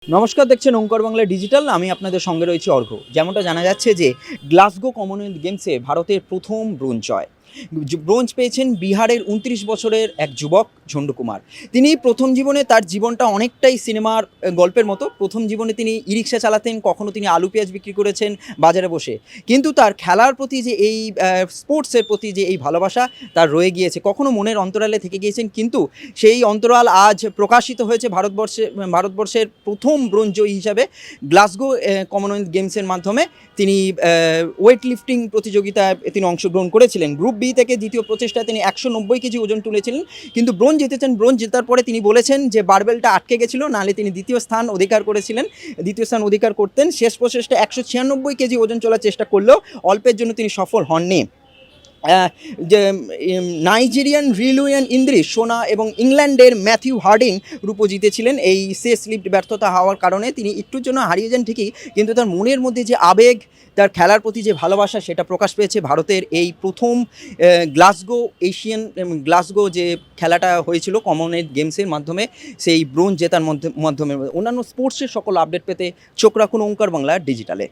নমস্কার, দেখছেন ওঙ্কার বাংলা ডিজিটাল। আমি আপনাদের সঙ্গে রয়েছি অর্ঘ্য। যেমনটা জানা যাচ্ছে যে গ্লাসগো কমনওয়েলথ গেমসে ভারতের প্রথম ব্রোঞ্জ জয়। ব্রোঞ্জ পেয়েছেন বিহারের ২৯ বছরের এক যুবক ঝন্টু কুমার। তিনি প্রথম জীবনে তার জীবনটা অনেকটাই সিনেমার গল্পের মতো। প্রথম জীবনে তিনি ই-রিক্সা চালাতেন, কখনো তিনি আলু পেঁয়াজ বিক্রি করেছেন বাজারে বসে। কিন্তু তার খেলার প্রতি যে এই স্পোর্টসের প্রতি যে এই ভালোবাসা তার রয়ে গিয়েছে, কখনো মনের অন্তরালে থেকে গিয়েছেন, কিন্তু সেই অন্তরাল আজ প্রকাশিত হয়েছে ভারতবর্ষের প্রথম ব্রোঞ্জ জয়ী হিসাবে গ্লাসগো কমনওয়েলথ গেমসের মাধ্যমে। তিনি ওয়েট লিফটিং প্রতিযোগিতায় তিনি অংশগ্রহণ করেছিলেন। গ্রুপ বি থেকে দ্বিতীয় প্রচেষ্টায় তিনি ১৯০ কেজি ওজন তুলেছিলেন, কিন্তু ব্রোঞ্জ জিতেছেন। ব্রোঞ্জ জেতার পরে তিনি বলেছেন যে বারবেলটা আটকে গেছিলো, নাহলে তিনি দ্বিতীয় স্থান অধিকার করতেন। শেষ প্রচেষ্টায় ১৯৬ কেজি ওজন চলার চেষ্টা করলেও অল্পের জন্য তিনি সফল হননি। যে নাইজেরিয়ান রিলুয়ান ইন্দ্রিস সোনা এবং ইংল্যান্ডের ম্যাথিউ হার্ডিং রূপো জিতেছিলেন। এই শেষ লিফট ব্যর্থতা হওয়ার কারণে তিনি একটুর জন্য হারিয়ে যান ঠিকই, কিন্তু তার মনের মধ্যে যে আবেগ, তার খেলার প্রতি যে ভালোবাসা, সেটা প্রকাশ পেয়েছে ভারতের এই প্রথম গ্লাসগো যে খেলাটা হয়েছিল কমনওয়েলথ গেমসের মাধ্যমে, সেই ব্রোঞ্জ জেতার মাধ্যমে। অন্যান্য স্পোর্টসের সকল আপডেট পেতে চোখ রাখুন ওঙ্কার বাংলা ডিজিটালে।